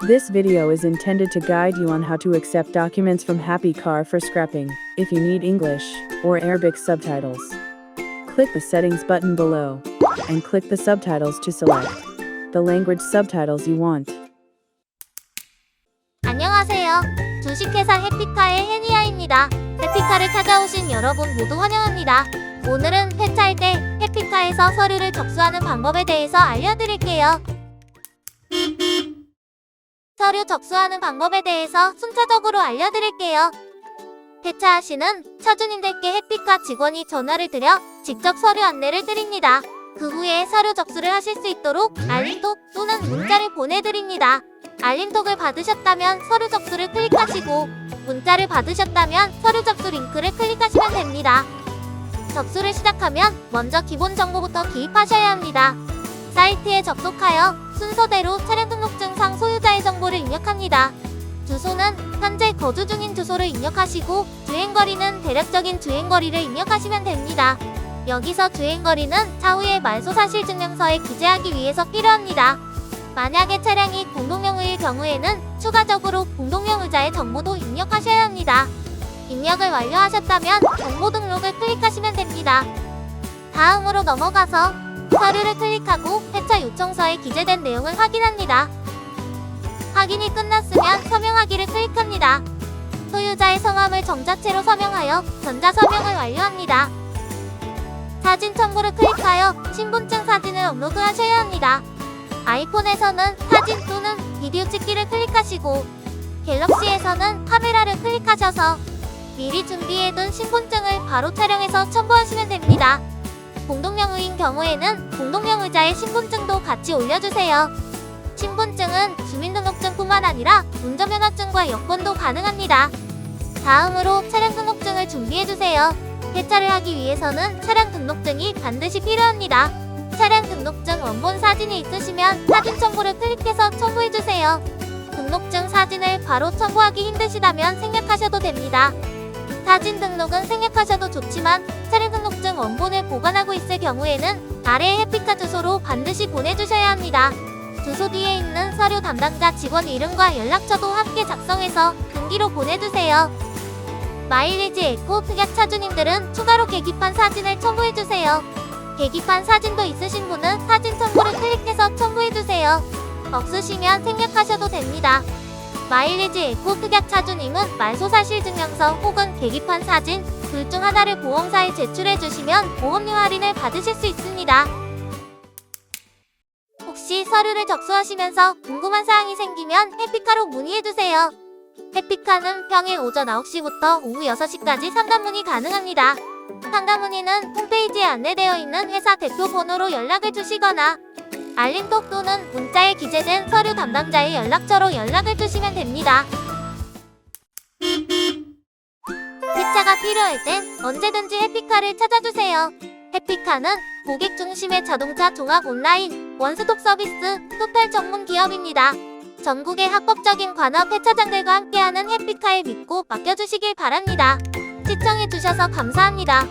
This video is intended to guide you on how to accept documents from Happy Car for scrapping. If you need English or Arabic subtitles, click the settings button below and click the subtitles to select the language subtitles you want. 안녕하세요. 주식회사 해피카의 해니아입니다. 해피카를 찾아오신 여러분 모두 환영합니다. 오늘은 폐차할 때 해피카에서 서류를 접수하는 방법에 대해서 알려드릴게요. 서류 접수하는 방법에 대해서 순차적으로 알려드릴게요. 폐차하시는 차주님들께 해피카 직원이 전화를 드려 직접 서류 안내를 드립니다. 그 후에 서류 접수를 하실 수 있도록 알림톡 또는 문자를 보내드립니다. 알림톡을 받으셨다면 서류 접수를 클릭하시고 문자를 받으셨다면 서류 접수 링크를 클릭하시면 됩니다. 접수를 시작하면 먼저 기본 정보부터 기입하셔야 합니다. 사이트에 접속하여 순서대로 차량 등록증상 소유자의 정보를 입력합니다. 주소는 현재 거주 중인 주소를 입력하시고 주행거리는 대략적인 주행거리를 입력하시면 됩니다. 여기서 주행거리는 차후에 말소사실증명서에 기재하기 위해서 필요합니다. 만약에 차량이 공동명의일 경우에는 추가적으로 공동명의자의 정보도 입력하셔야 합니다. 입력을 완료하셨다면 정보 등록을 클릭하시면 됩니다. 다음으로 넘어가서 서류를 클릭하고 폐차 요청서에 기재된 내용을 확인합니다. 확인이 끝났으면 서명하기를 클릭합니다. 소유자의 성함을 정자체로 서명하여 전자서명을 완료합니다. 사진 첨부를 클릭하여 신분증 사진을 업로드하셔야 합니다. 아이폰에서는 사진 또는 비디오 찍기를 클릭하시고 갤럭시에서는 카메라를 클릭하셔서 미리 준비해둔 신분증을 바로 촬영해서 첨부하시면 됩니다. 공동명의인 경우에는 공동명의자의 신분증도 같이 올려주세요. 신분증은 주민등록증뿐만 아니라 운전면허증과 여권도 가능합니다. 다음으로 차량 등록증을 준비해주세요. 폐차를 하기 위해서는 차량 등록증이 반드시 필요합니다. 차량 등록증 원본 사진이 있으시면 사진 첨부를 클릭해서 첨부해주세요. 등록증 사진을 바로 첨부하기 힘드시다면 생략하셔도 됩니다. 사진 등록은 생략하셔도 좋지만 차량 등록증 원본을 보관하고 있을 경우에는 아래의 해피카 주소로 반드시 보내주셔야 합니다. 주소 뒤에 있는 서류 담당자 직원 이름과 연락처도 함께 작성해서 등기로 보내주세요. 마일리지 에코 특약 차주님들은 추가로 계기판 사진을 첨부해주세요. 계기판 사진도 있으신 분은 사진 첨부를 클릭해서 첨부해주세요. 없으시면 생략하셔도 됩니다. 마일리지 에코 특약 차주님은 말소사실증명서 혹은 계기판 사진 둘 중 하나를 보험사에 제출해주시면 보험료 할인을 받으실 수 있습니다. 혹시 서류를 접수하시면서 궁금한 사항이 생기면 해피카로 문의해주세요. 해피카는 평일 오전 9시부터 오후 6시까지 상담 문의 가능합니다. 상담 문의는 홈페이지에 안내되어 있는 회사 대표 번호로 연락을 주시거나 알림톡 또는 문자에 기재된 서류 담당자의 연락처로 연락을 주시면 됩니다. 폐차가 필요할 땐 언제든지 해피카를 찾아주세요. 해피카는 고객 중심의 자동차 종합 온라인 원스톱 서비스 토탈 전문 기업입니다. 전국의 합법적인 관업 폐차장들과 함께하는 해피카에 믿고 맡겨주시길 바랍니다. 시청해주셔서 감사합니다.